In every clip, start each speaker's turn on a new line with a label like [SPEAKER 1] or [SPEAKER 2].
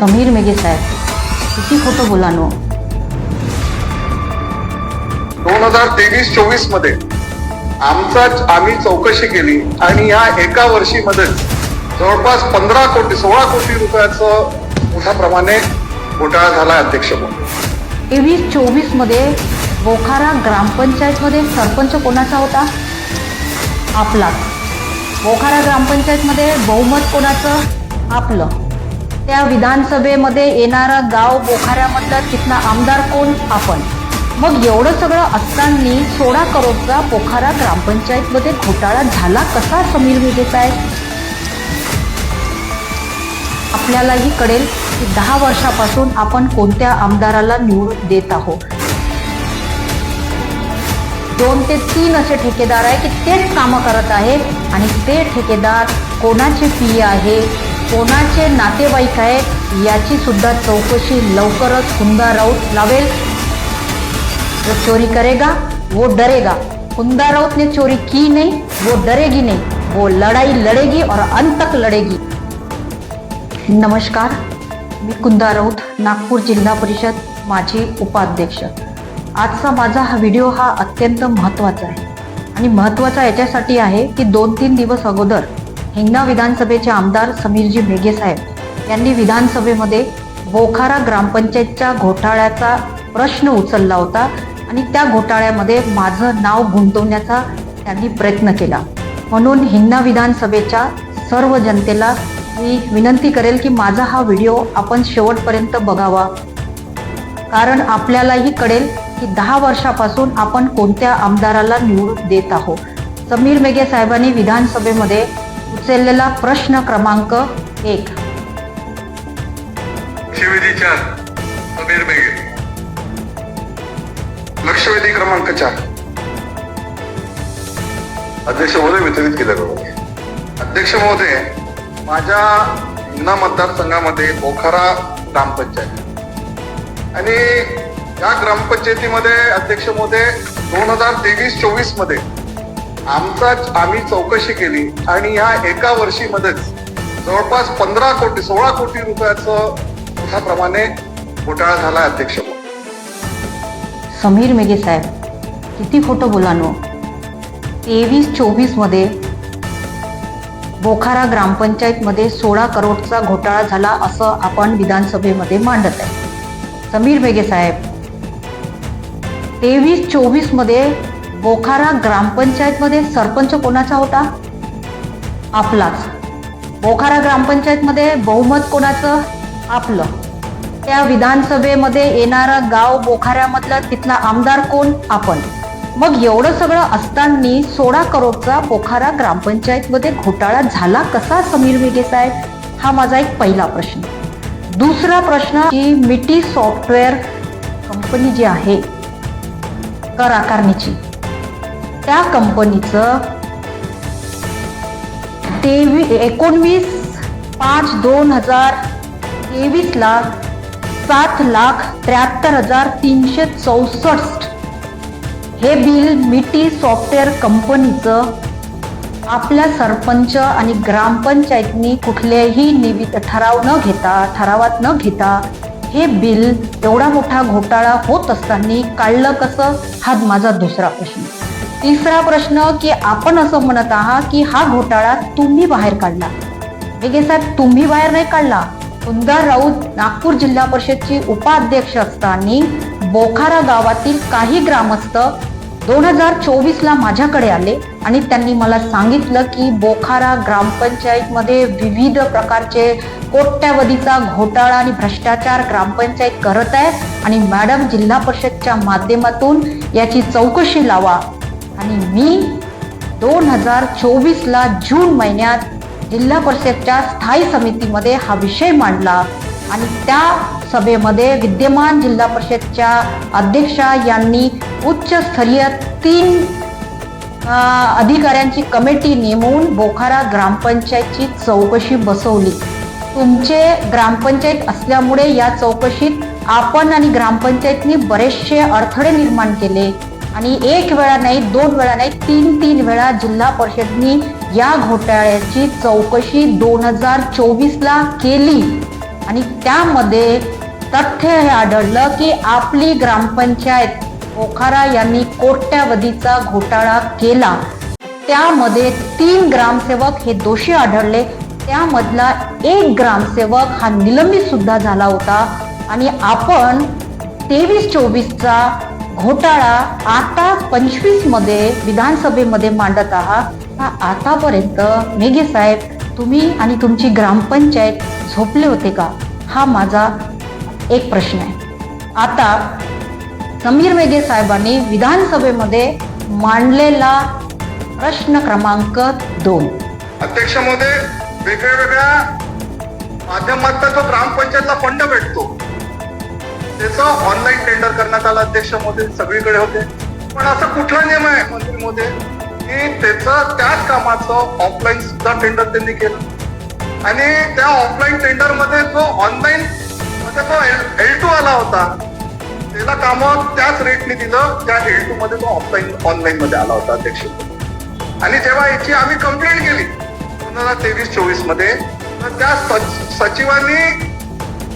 [SPEAKER 1] समीर मेघे साहेब किती खोटं बोलानो.
[SPEAKER 2] 2023-24 मध्ये आम्ही चौकशी केली आणि या एका वर्षीमध्ये जवळपास 16 कोटी रुपयाचं मोठ्या प्रमाणे घोटाळा झाला. अध्यक्ष महोदय,
[SPEAKER 1] 23-24 मध्ये बोखारा ग्रामपंचायत मध्ये सरपंच कोणाचा होता? आपलाच. बोखारा ग्रामपंचायत मध्ये बहुमत कोणाचं? आपलं. त्या विधानसभेमध्ये येणारा गाव बोखाऱ्यामधला तिथला आमदार कोण? आपण. मग एवढं सगळं असताना 16 करोडचा बोखारा ग्रामपंचायत मध्ये घोटाळा झाला कसा समीर मेघे साहेब? आपल्यालाही कळेल की 10 वर्षापासून आपण कोणत्या आमदाराला निवडून देत आहोत. 2 ते 3 असे ठेकेदार आहे की तेच कामं करत आहेत आणि ते ठेकेदार कोणाचे पी आहे, कोणाचे नातेवाईक आहेत याची सुद्धा चौकशी लवकरच कुंदा राऊत लावेल. जो चोरी करेगा वो डरेगा. कुंदा राऊत ने चोरी की नहीं, वो डरेगी नहीं, वो लड़ाई लड़ेगी और अंत तक लड़ेगी. नमस्कार, मी कुंदा राऊत, नागपूर जिल्हा परिषद माजी उपाध्यक्ष. आजचा माझा हा व्हिडिओ हा अत्यंत महत्त्वाचा आहे आणि महत्त्वाचा याच्यासाठी आहे की 2-3 दिवस अगोदर हिंगणा विधानसभेचे आमदार समीरजी मेघे साहेब यांनी विधानसभेमध्ये बोखारा ग्रामपंचायतच्या घोटाळ्याचा प्रश्न उचलला होता आणि त्या घोटाळ्यामध्ये माझं नाव गुंतवण्याचा त्यांनी प्रयत्न केला. म्हणून हिंगणा विधानसभेच्या सर्व जनतेला मी विनंती करेल की माझा हा व्हिडिओ आपण शेवटपर्यंत बघावा, कारण आपल्यालाही कळेल की 10 वर्षापासून आपण कोणत्या आमदाराला निवडून देत आहोत. समीर मेघे साहेबांनी विधानसभेमध्ये उचललेला प्रश्न क्रमांक 1.
[SPEAKER 2] लक्षवेधी 4 समीर मेघे. लक्षवेधी क्रमांक 4 अध्यक्ष महोदय वितरित केलं बरोबर. अध्यक्ष महोदय, माझ्या हिंगणा मतदारसंघामध्ये बोखारा ग्रामपंचायत आणि या ग्रामपंचायतीमध्ये अध्यक्ष महोदय 2023-24 मध्ये आम्ही चौकशी केली आणि या एका वर्षीमध्येच जवळपास 16 कोटी रुपयाचं मोठ्या प्रमाणे घोटाळा झाला. अध्यक्ष महोदय,
[SPEAKER 1] समीर मेघे साहेब किती खोटं बोलानो. 23-24 मध्ये बोखारा ग्रामपंचायतमध्ये 16 करोडचा घोटाळा झाला असं आपण विधानसभेमध्ये मांडत आहे. समीर मेघे साहेब, 23-24 मध्ये बोखारा ग्रामपंचायतमध्ये सरपंच कोणाचा होता? आपलाच. बोखारा ग्रामपंचायतमध्ये बहुमत कोणाचं? आपलं. त्या विधानसभेमध्ये येणारा गाव बोखाऱ्यामधला तिथला आमदार कोण? आपण. मग एवढं सगळं असताना 16 करोडचा बोखारा ग्रामपंचायतमध्ये घोटाळा झाला कसा समीर मेघे साहेब? हा माझा एक पहिला प्रश्न. दुसरा प्रश्न की मिटी सॉफ्टवेअर कंपनी जी आहे कर आकारणीची, त्या कंपनीचं 19/5/2023 ला 7,73,364 हे बिल मिटी सॉफ्टवेअर कंपनीचं आपल्या सरपंच आणि ग्रामपंचायतनी कुठल्याही ठरावात न घेता हे बिल एवढा मोठा घोटाळा होत असताना काढलं कसं? हा माझा दुसरा प्रश्न. तिसरा प्रश्न की आपण असं म्हणत आहात की हा घोटाळा तुम्ही बाहेर काढला. मेघे साहेब, तुम्ही बाहेर नाही काढला. कुंदा राऊत नागपूर जिल्हा परिषदची उपाध्यक्ष असताना बोखारा गावातील काही ग्रामस्थ 2024 ला माझ्याकडे आले आणि त्यांनी मला सांगितलं की बोखारा ग्रामपंचायतमध्ये विविध प्रकारचे कोट्यावधीचा घोटाळा आणि भ्रष्टाचार ग्रामपंचायत करत आहे आणि मॅडम जिल्हा परिषदच्या माध्यमातून याची चौकशी लावा. आणि मी 2024 ला जून महिन्यात जिल्हा परिषदच्या स्थायी समितीमध्ये हा विषय मांडला आणि त्या सभेमध्ये विद्यमान जिल्हा परिषदच्या अध्यक्षा यांनी उच्चस्तरीय 3 अधिकाऱ्यांची कमिटी नेमून बोखारा ग्रामपंचायतची चौकशी बसवली. तुमचे ग्रामपंचायत असल्यामुळे या चौकशीत आपण आणि ग्रामपंचायतनी बरेचसे अडथळे निर्माण केले आणि 1 वेळा नाही, 2 वेळा नाही, 3 वेळा जिल्हा परिषदनी या घोटाळ्याची चौकशी 2024 ला केली आणि त्यामध्ये तथ्य हे आढळलं की आपली ग्रामपंचायत पोखारा यांनी कोट्यावधीचा घोटाळा केला. त्यामध्ये 3 ग्रामसेवक हे दोषी आढळले. त्यामधला 1 ग्रामसेवक हा निलंबित सुद्धा झाला होता. आणि आपण 23-24चा घोटाळा आता 25 मध्ये विधानसभेमध्ये मांडत आहात. आतापर्यंत मेघे साहेब तुम्ही आणि तुमची ग्रामपंचायत झोपले होते का? हा माझा एक प्रश्न आहे. आता समीर मेघे साहेबांनी विधानसभेमध्ये मांडलेला प्रश्न क्रमांक 2.
[SPEAKER 2] अध्यक्ष महोदय, वेगवेगळ्या माध्यमातून जो ग्रामपंचायतला फंड भेटतो त्याचं ऑनलाईन टेंडर करण्यात आलं. अध्यक्ष महोदय सगळीकडे होते, पण असा कुठला नियम आहे मंत्री महोदय की त्याचं त्याच कामाचं ऑफलाईन सुद्धा टेंडर त्यांनी केलं आणि त्या ऑफलाईन टेंडर मध्ये जो ऑनलाईन मध्ये जो L2 आला होता त्याला काम त्याच रेटने दिलं त्या L2 मध्ये तो ऑनलाईन मध्ये आला होता. अध्यक्ष, आणि जेव्हा याची आम्ही कंप्लेंट केली 2023-24 मध्ये, तर त्या सचिवांनी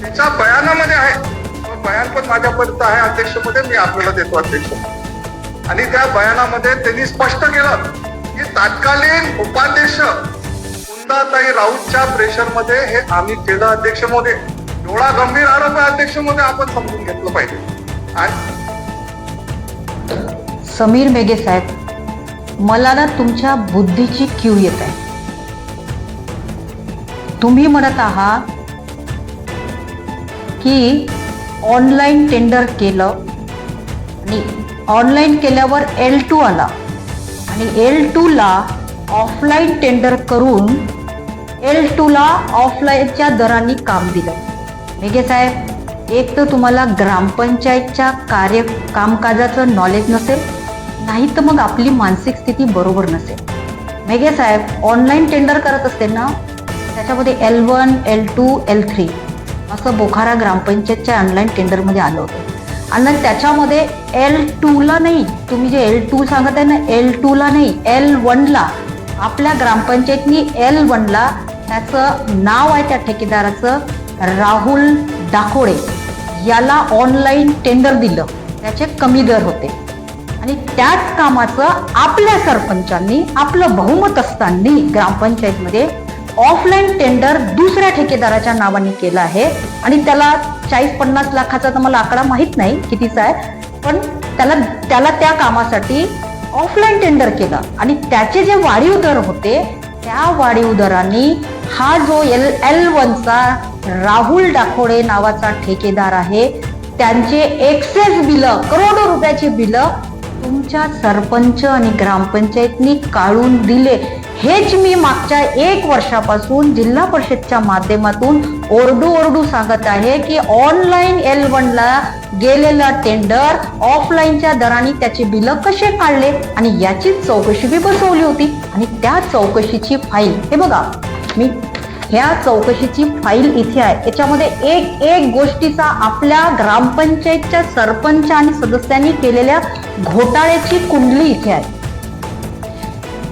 [SPEAKER 2] त्याच्या बयानामध्ये आहे, बयान पण माझ्यापर्यंत आहे अध्यक्ष मध्ये, मी आपल्याला देतो अध्यक्ष. आणि त्या बयानामध्ये त्यांनी स्पष्ट केलं की तत्कालीन उपाध्यक्ष कुंदाताई राऊतच्या प्रेशर मध्ये हे आम्ही केलं. अध्यक्ष महोदय, एवढा गंभीर आरोप आहे अध्यक्ष महोदय, आपण समजून घेतलं पाहिजे.
[SPEAKER 1] समीर मेघे साहेब, मला ना तुमच्या बुद्धीची क्यू येत आहे. तुम्ही म्हणत आहात की ऑनलाईन टेंडर केलं आणि ऑनलाईन केल्यावर L2 आला आणि L2 ला ऑफलाईन टेंडर करून L2 ला ऑफलाईनच्या दराने काम दिलं. मेघे साहेब, एक तर तुम्हाला ग्रामपंचायतच्या कामकाजाचं नॉलेज नसेल, नाही तर मग आपली मानसिक स्थिती बरोबर नसेल. मेघे साहेब, ऑनलाईन टेंडर करत असते ना, त्याच्यामध्ये L1, L2, L3 असं बोखारा ग्रामपंचायतच्या ऑनलाईन टेंडरमध्ये आलं होतं. आणि त्याच्यामध्ये L2 ला नाही, तुम्ही जे L2 सांगत आहे ना, L2 ला नाही, L1 ला आपल्या ग्रामपंचायतनी L1 ला त्याचं नाव आहे त्या ठेकेदाराचं राहुल डाकोळे याला ऑनलाईन टेंडर दिलं. त्याचे कमी दर होते आणि त्याच कामाचं आपल्या सरपंचांनी आपलं बहुमत असताना ग्रामपंचायतमध्ये ऑफलाईन टेंडर दुसऱ्या ठेकेदाराच्या नावाने केलं आहे. आणि त्याला 40-50 लाखाचा तर मला आकडा माहित नाही कितीचा आहे, पण त्याला त्या कामासाठी ऑफलाईन टेंडर केलं आणि त्याचे जे वाढीव दर होते त्या वाढीव दरांनी हा जो L1चा राहुल डाकोळे नावाचा ठेकेदार आहे त्यांचे एक्सेस बिलं, करोडो रुपयाचे बिलं तुमच्या सरपंच आणि ग्रामपंचायतनी काढून दिले. हेच मी मागच्या 1 वर्षापासून जिल्हा परिषदच्या माध्यमातून ओरडू सांगत आहे की ऑनलाईन L1 ला गेलेला टेंडर ऑफलाईनच्या दराने त्याचे बिलं कसे काढले आणि याची चौकशी मी बसवली होती. आणि त्या चौकशीची फाईल हे बघा, मी ह्या चौकशीची फाईल इथे आहे. याच्यामध्ये एक गोष्टीचा आपल्या ग्रामपंचायतच्या सरपंच आणि सदस्यांनी केलेल्या घोटाळ्याची कुंडली इथे आहे.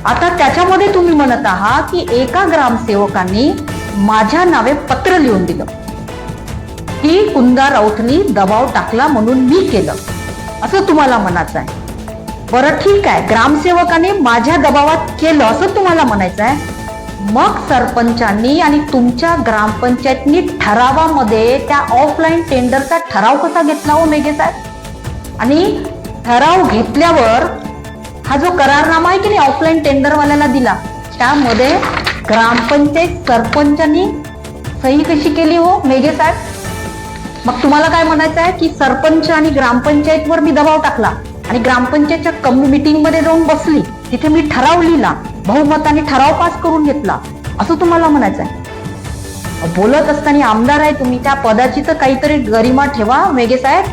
[SPEAKER 1] आता त्याच्यामध्ये तुम्ही म्हणत आहात की एका ग्रामसेवकांनी माझ्या नावे पत्र लिहून दिलं की कुंदा राऊतनी दबाव टाकला म्हणून मी केलं, असं तुम्हाला म्हणायचं आहे. बरं ठीक आहे, ग्रामसेवकाने माझ्या दबावात केलं असं तुम्हाला म्हणायचं आहे. मग सरपंचांनी आणि तुमच्या ग्रामपंचायतनी ठरावामध्ये त्या ऑफलाईन टेंडरचा ठराव कसा घेतला हो मेघे साहेब? आणि ठराव घेतल्यावर हा जो करारनामा आहे की नाही ऑफलाईन टेंडरवाल्याला दिला, त्यामध्ये ग्रामपंचायत सरपंचांनी सही कशी केली हो मेघे साहेब? मग तुम्हाला काय म्हणायचं आहे की सरपंच आणि ग्रामपंचायतवर मी दबाव टाकला आणि ग्रामपंचायतच्या मीटिंग मध्ये जाऊन बसली, तिथे मी ठराव लिहिला, बहुमताने ठराव पास करून घेतला, असं तुम्हाला म्हणायचं आहे? बोलत असताना आमदार आहे तुम्ही, त्या पदाची तर काहीतरी गरिमा ठेवा मेघे साहेब.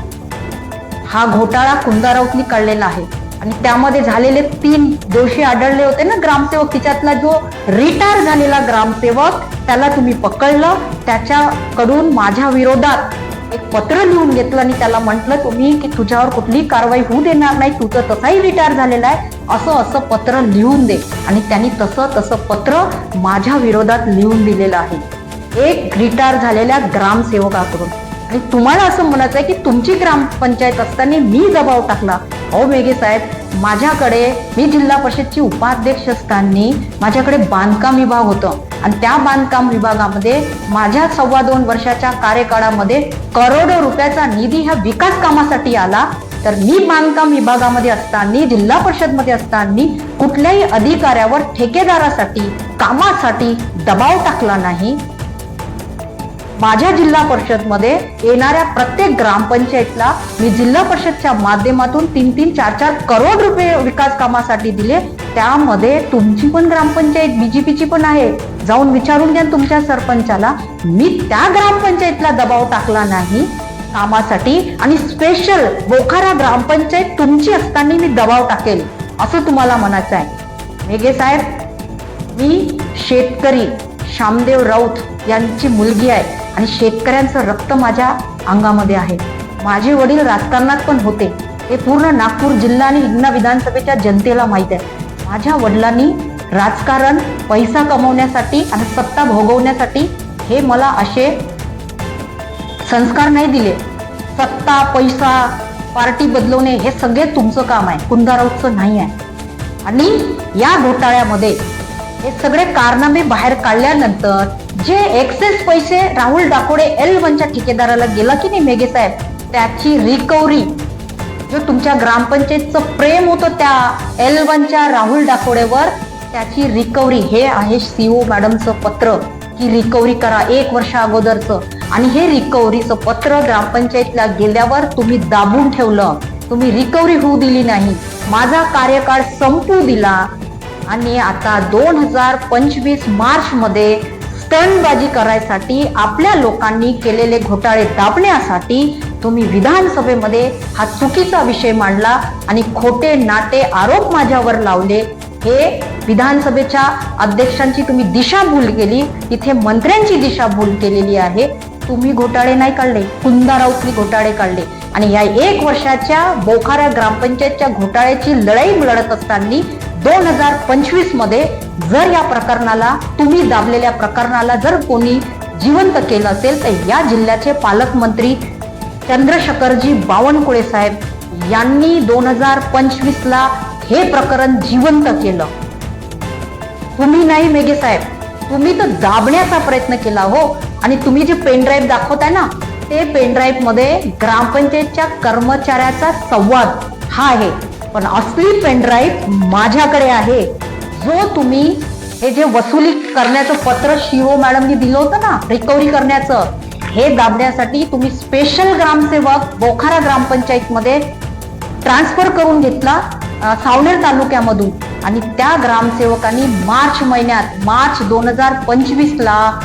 [SPEAKER 1] हा घोटाळा कुंदा राऊतनी काढलेला आहे आणि त्यामध्ये झालेले 3 दोषी आढळले होते ना ग्रामसेवक. तिच्यातला जो रिटायर झालेला ग्रामसेवक त्याला तुम्ही पकडलं, त्याच्याकडून माझ्या विरोधात एक पत्र लिहून घेतलं आणि त्याला म्हटलं तुम्ही की तुझ्यावर कुठलीही कारवाई होऊ देणार नाही, तुझं तसाही रिटायर झालेला आहे, असं पत्र लिहून दे. आणि त्यांनी तसं पत्र माझ्या विरोधात लिहून दिलेलं आहे. एक रिटायर झालेल्या ग्रामसेवकाकडून. आणि तुम्हाला असं म्हणायचं आहे की तुमची ग्रामपंचायत असताना मी दबाव टाकला. अहो मेघे साहेब, मी जिल्हा परिषदची उपाध्यक्ष असताना माझ्याकडे बांधकाम विभाग होतं आणि त्या बांधकाम विभागामध्ये माझ्या 2.25 वर्षाच्या कार्यकाळामध्ये करोडो रुपयाचा निधी ह्या विकास कामासाठी आला. तर मी बांधकाम विभागामध्ये असताना, जिल्हा परिषदमध्ये असताना कुठल्याही अधिकाऱ्यावर ठेकेदारासाठी कामासाठी दबाव टाकला नाही. माझ्या जिल्हा परिषदमध्ये येणाऱ्या प्रत्येक ग्रामपंचायतला मी जिल्हा परिषदच्या माध्यमातून 3-3, 4-4 करोड रुपये विकास कामासाठी दिले. त्यामध्ये तुमची पण ग्रामपंचायत बीजेपीची पण आहे. जाऊन विचारून घ्या तुमच्या सरपंचाला. मी त्या ग्रामपंचायतला दबाव टाकला नाही कामासाठी. आणि स्पेशल बोखारा ग्रामपंचायत तुमची असताना मी दबाव टाकेल असं तुम्हाला म्हणायचं आहे. मेघे साहेब, मी शेतकरी श्यामदेव राऊत यांची मुलगी आहे आणि शेतकऱ्यांचं रक्त माझ्या अंगामध्ये आहे. माझे वडील राजकारणात पण होते. हे पूर्ण नागपूर जिल्हा आणि हिंगणा विधानसभेच्या जनतेला माहीत आहे. माझ्या वडिलांनी राजकारण पैसा कमवण्यासाठी आणि सत्ता भोगवण्यासाठी हे मला असे संस्कार नाही दिले. सत्ता, पैसा, पार्टी बदलवणे हे सगळे तुमचं काम आहे, कुंदा राऊतचं नाही आहे. आणि या घोटाळ्यामध्ये हे सगळे कारनामे बाहेर काढल्यानंतर जे एक्सेस पैसे राहुल डाकोडे L1च्या ठेकेदाराला गेला की नाही मेघे साहेब, त्याची रिकव्हरी, जो तुमच्या ग्रामपंचायतचं प्रेम होतं त्या L1च्या राहुल डाकोडेवर, त्याची रिकव्हरी, हे आहे CO मॅडमचं पत्र की रिकव्हरी करा 1 वर्षा अगोदरचं. आणि हे रिकव्हरीचं पत्र ग्रामपंचायतला गेल्यावर तुम्ही दाबून ठेवलं, तुम्ही रिकव्हरी होऊ दिली नाही, माझा कार्यकाळ संपू दिला. आणि आता 2025 मार्च मध्ये स्टंटबाजी करायसाठी, आपल्या लोकांनी केलेले घोटाळे दाबण्यासाठी तुम्ही विधानसभेमध्ये हा चुकीचा विषय मांडला आणि खोटे नाटे आरोप माझ्यावर लावले. हे विधानसभेच्या अध्यक्षांची तुम्ही दिशाभूल केली, इथे मंत्र्यांची दिशाभूल केलेली आहे. तुम्ही घोटाळे नाही काढले, कुंदा राऊतनी घोटाळे काढले. आणि या 1 वर्षाच्या बोखारा ग्रामपंचायतच्या घोटाळ्याची लढाई लढत असताना 2025 मध्ये जर या प्रकरणाला, तुम्ही दाबलेल्या प्रकरणाला जर कोणी जिवंत केलं असेल तर या जिल्ह्याचे पालकमंत्री चंद्रशेखरजी बावनकुळे साहेब यांनी 2025ला हे प्रकरण जिवंत केलं. तुम्ही नाही मेघे साहेब, तुम्ही तर दाबण्याचा प्रयत्न केला हो. आणि तुम्ही जे पेनड्राईव्ह दाखवताय ना, ते पेनड्राईव्ह मध्ये ग्रामपंचायतच्या कर्मचाऱ्याचा संवाद हा आहे. पण असली पेनड्राईव्ह माझ्याकडे आहे, जो तुम्ही हे जे वसुली करण्याचं पत्र CO मॅडमनी दिलं होतं ना रिकव्हरी करण्याचं, हे दाबण्यासाठी तुम्ही स्पेशल ग्रामसेवक बोखारा ग्रामपंचायत मध्ये ट्रान्सफर करून घेतला सावनेर तालुक्यामधून. आणि त्या ग्रामसेवकांनी मार्च 2025ला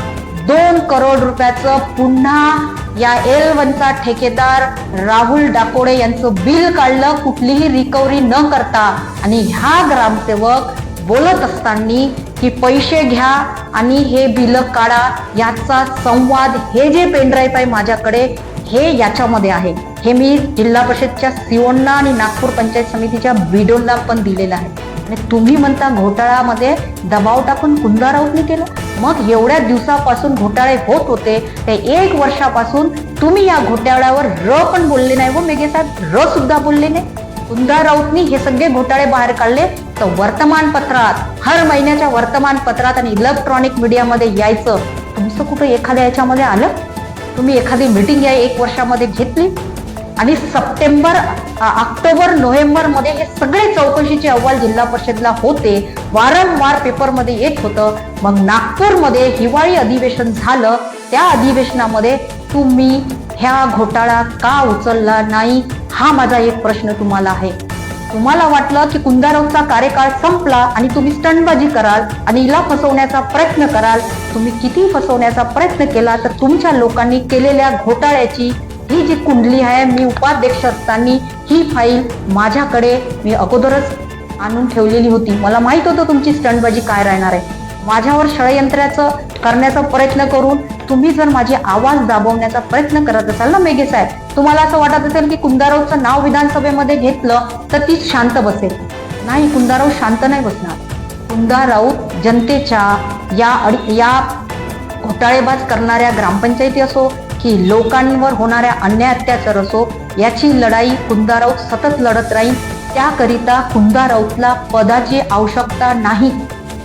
[SPEAKER 1] 2 करोड रुपयाचं पुन्हा या L1चा ठेकेदार राहुल डाकोडे यांचं बिल काढलं, कुठलीही रिकव्हरी न करता. आणि ह्या ग्रामसेवक बोलत असताना की पैसे घ्या आणि हे बिल काढा, याचा संवाद, हे जे पेनड्राईव्ह आहे माझ्याकडे, हे याच्यामध्ये आहे. हे मी जिल्हा परिषदच्या COना आणि नागपूर पंचायत समितीच्या BDOला पण दिलेलं आहे. आणि तुम्ही म्हणता घोटाळ्यामध्ये दबाव टाकून कुंदा राऊतनी केलं. मग एवढ्या दिवसापासून घोटाळे होत होते, ते 1 वर्षापासून तुम्ही या घोटाळ्यावर पण बोलले नाही व मेघे साहेब, सुद्धा बोलले नाही. कुंदा राऊतनी हे सगळे घोटाळे बाहेर काढले तर वर्तमानपत्रात, हर महिन्याच्या वर्तमानपत्रात आणि इलेक्ट्रॉनिक मीडियामध्ये यायचं. तुमचं कुठं एखाद्या याच्यामध्ये आलं? तुम्ही एखादी मीटिंग या 1 वर्षामध्ये घेतली? आणि सप्टेंबर, ऑक्टोबर, नोव्हेंबर मध्ये हे सगळे चौकशीचे अहवाल जिल्हा परिषदला होते, वारंवार पेपरमध्ये येत होतं. मग नागपूरमध्ये हिवाळी अधिवेशन झालं, त्या अधिवेशनामध्ये तुम्ही ह्या घोटाळा का उचलला नाही, हा माझा एक प्रश्न तुम्हाला आहे. तुम्हाला वाटलं की कुंदा राऊतचा कार्यकाळ संपला आणि तुम्ही स्टंटबाजी कराल आणि हिला फसवण्याचा प्रयत्न कराल. तुम्ही किती फसवण्याचा प्रयत्न केला तर तुमच्या लोकांनी केलेल्या घोटाळ्याची ही जी कुंडली आहे, मी उपाध्यक्ष असताना ही फाईल माझ्याकडे मी अगोदरच आणून ठेवलेली होती. मला माहित होतं तुमची स्टंटबाजी काय राहणार आहे. माझ्यावर षडयंत्राचं करण्याचा प्रयत्न करून तुम्ही जर माझी आवाज दाबवण्याचा प्रयत्न करत असाल ना मेघे साहेब, तुम्हाला असं वाटत असेल की कुंदा राऊतचं नाव विधानसभेमध्ये घेतलं तर ती शांत बसेल. नाही, कुंदा राऊत शांत नाही बसणार. कुंदा राऊत जनतेच्या या घोटाळेबाज करणाऱ्या ग्रामपंचायती असो की लोकांवर होणाऱ्या अन्याय अत्याचार असो, याची लढाई कुंदा राऊत सतत लढत राहील. त्याकरिता कुंदा राऊतला पदाची आवश्यकता नाही,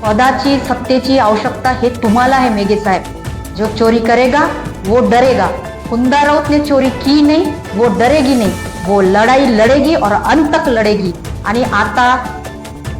[SPEAKER 1] पदाची सत्तेची आवश्यकता हे तुम्हाला आहे मेघे साहेब. जो चोरी करेगा वो डरेगा. कुंदा राऊत ने चोरी की नहीं, वो डरेगी नहीं, वो लढाई लढेगी और अंत तक लढेगी. आणि आता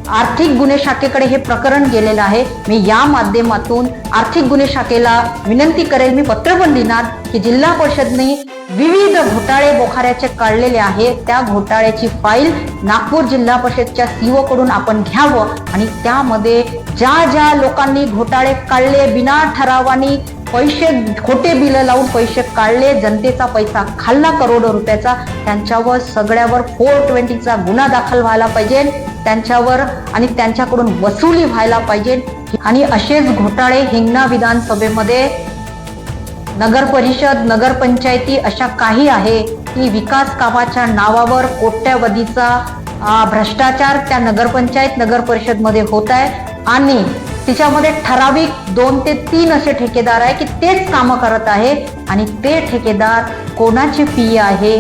[SPEAKER 1] आर्थिक गुन्हे शाखेकडे हे प्रकरण गेलेलं आहे. मी या माध्यमातून आर्थिक गुन्हे शाखेला विनंती करेल, मी पत्र पण लिहिणार की जिल्हा परिषदने विविध घोटाळे बोखाऱ्याचे काढलेले आहे, त्या घोटाळ्याची फाईल नागपूर जिल्हा परिषदच्या सीओ कडून आपण घ्यावं आणि त्यामध्ये ज्या ज्या लोकांनी घोटाळे काढले, बिना ठरावानी पैसे खोटे बिल लावून पैसे काढले, जनतेचा पैसा खाल्ला करोडो रुपयाचा, त्यांच्यावर सगळ्यावर 420चा गुन्हा दाखल व्हायला पाहिजे त्यांच्यावर आणि त्यांच्याकडून वसुली व्हायला पाहिजे. आणि असेच घोटाळे हिंगणा विधानसभेमध्ये नगर परिषद, नगरपंचायती अशा काही आहे की विकास कामाच्या नावावर कोट्यवधीचा भ्रष्टाचार त्या नगरपंचायत, नगर परिषद मध्ये होत आहे आणि तिच्यामध्ये ठराविक 2 ते 3 असे ठेकेदार आहे की तेच कामं करत आहे आणि ते ठेकेदार कोणाचे पीए आहे,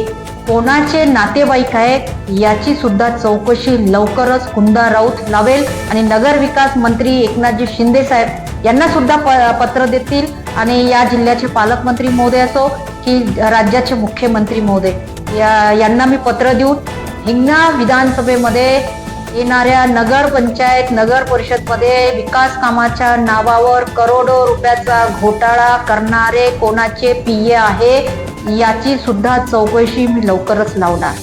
[SPEAKER 1] कोणाचे नातेवाईक आहे, याची सुद्धा चौकशी लवकरच कुंदा राऊत लावेल. आणि नगर विकास मंत्री एकनाथजी शिंदे साहेब यांना सुद्धा पत्र देतील आणि या जिल्ह्याचे पालकमंत्री महोदय असो की राज्याचे मुख्यमंत्री महोदय यांना मी पत्र देऊन हिंगणा विधानसभेमध्ये येणाऱ्या नगर पंचायत, नगर परिषद मध्ये विकास कामाच्या नावावर करोडो रुपयाचा घोटाळा करणारे कोणाचे पीए आहे याची सुद्धा चौकशी मी लवकरच लावणार.